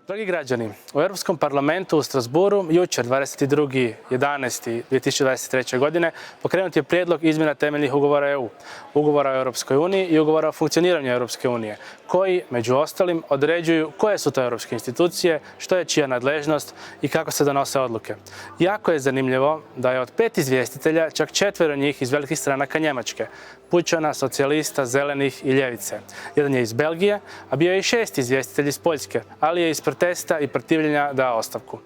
Dragi građani, u Europskom parlamentu u Strasbourgu jučer 22.11.2023. godine pokrenut je prijedlog izmjena temeljnih ugovora EU, ugovora o Europskoj uniji i ugovora o funkcioniranju Europske unije, koji, među ostalim, određuju koje su to europske institucije, što je čija nadležnost i kako se donose odluke. Jako je zanimljivo da je od 5 izvjestitelja čak 4 njih iz velikih stranaka Njemačke, pučana, socijalista, zelenih i ljevice. Jedan je iz Belgije, a bio je i 6 izvjestitelj iz Poljske, ali je iz protesta i protivljenja dao ostavku.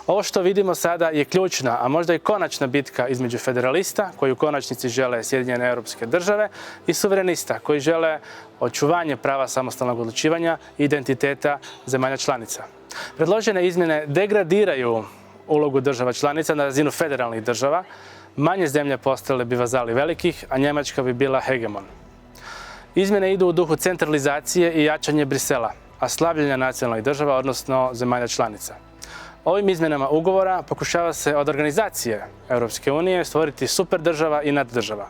Ovo što vidimo sada je ključna, a možda i konačna bitka između federalista, koji u konačnici žele Sjedinjene europske države, i suverenista, koji žele očuvanje prava samostalnog odlučivanja i identiteta zemalja članica. Predložene izmjene degradiraju ulogu država članica na razinu federalnih država, manje zemlje postale bi vazali velikih, a Njemačka bi bila hegemon. Izmjene idu u duhu centralizacije i jačanje Brisela, a slabljenja nacionalnih država, odnosno zemalja članica. Ovim izmjenama ugovora pokušava se od organizacije Europske unije stvoriti super država i naddržava.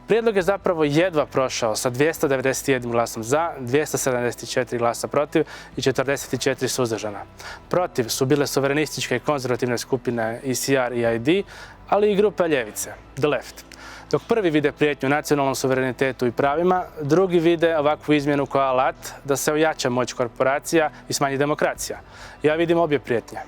Prijedlog je zapravo jedva prošao sa 291 glasom za, 274 glasa protiv i 44 suzdržana. Protiv su bile suverenističke i konzervativne skupine ECR i ID, ali i grupa ljevice, The Left. Dok prvi vide prijetnju nacionalnom suverenitetu i pravima, drugi vide ovakvu izmjenu kao alat da se ojača moć korporacija i smanji demokracija. Ja vidim obje prijetnje.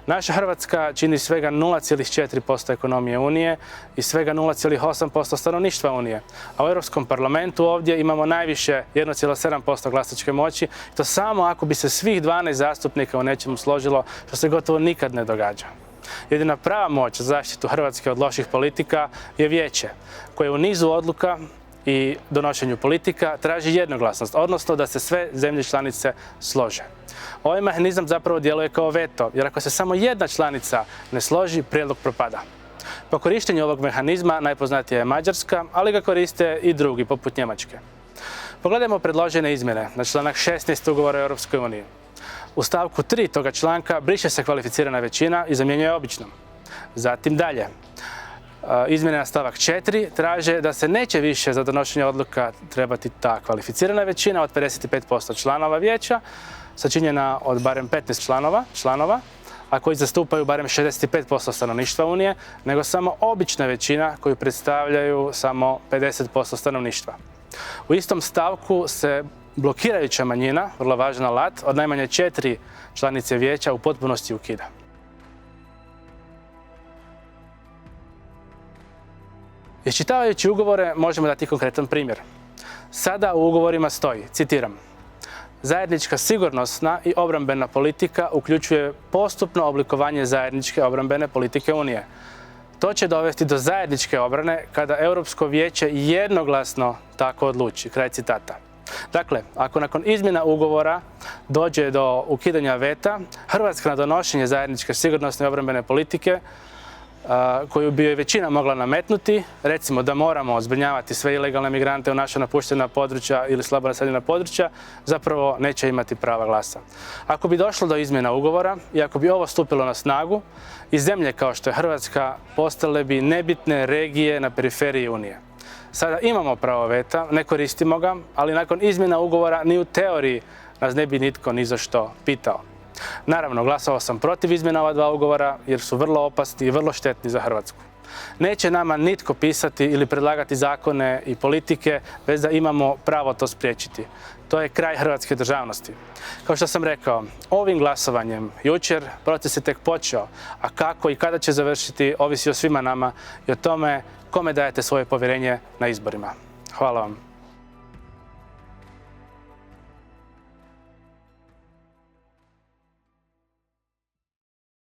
Naša Hrvatska čini svega 0,4% ekonomije Unije i svega 0,8% stanovništva Unije. A u Europskom parlamentu ovdje imamo najviše 1,7% glasačke moći, i to samo ako bi se svih 12 zastupnika u nečemu složilo, što se gotovo nikad ne događa. Jedina prava moć za zaštitu Hrvatske od loših politika je vijeće, koje u nizu odluka i donošenju politika traži jednoglasnost, odnosno da se sve zemlje članice slože. Ovaj mehanizam zapravo djeluje kao veto, jer ako se samo jedna članica ne složi, prijedlog propada. Po korištenju ovog mehanizma najpoznatija je Mađarska, ali ga koriste i drugi, poput Njemačke. Pogledajmo predložene izmjene na članak 16 ugovora o Europskoj uniji. U stavku 3 toga članka briše se kvalificirana većina i zamjenjuje običnom. Zatim dalje. Izmjene na stavak 4 traže da se neće više za donošenje odluka trebati ta kvalificirana većina od 55% članova vijeća, sačinjena od barem 15 članova, a koji zastupaju barem 65% stanovništva Unije, nego samo obična većina koju predstavljaju samo 50% stanovništva. U istom stavku se blokirajuća manjina, vrlo važan alat, od najmanje 4 članice vijeća u potpunosti ukida. Iščitavajući ugovore možemo dati konkretan primjer. Sada u ugovorima stoji, citiram: zajednička sigurnosna i obrambena politika uključuje postupno oblikovanje zajedničke obrambene politike Unije. To će dovesti do zajedničke obrane kada Europsko vijeće jednoglasno tako odluči. Kraj citata. Dakle, ako nakon izmjena ugovora dođe do ukidanja veta, Hrvatska na donošenje zajedničke sigurnosne i obrambene politike, koju bi joj većina mogla nametnuti, recimo da moramo zbrinjavati sve ilegalne migrante u naša napuštena područja ili slabo naseljena područja, zapravo neće imati prava glasa. Ako bi došlo do izmjena ugovora i ako bi ovo stupilo na snagu, i zemlje kao što je Hrvatska postale bi nebitne regije na periferiji Unije. Sada imamo pravo veta, ne koristimo ga, ali nakon izmjena ugovora ni u teoriji nas ne bi nitko ni za što pitao. Naravno, glasovao sam protiv izmjena ova 2 ugovora jer su vrlo opasni i vrlo štetni za Hrvatsku. Neće nama nitko pisati ili predlagati zakone i politike bez da imamo pravo to spriječiti. To je kraj hrvatske državnosti. Kao što sam rekao, ovim glasovanjem jučer proces je tek počeo, a kako i kada će završiti ovisi o svima nama i o tome kome dajete svoje povjerenje na izborima. Hvala vam.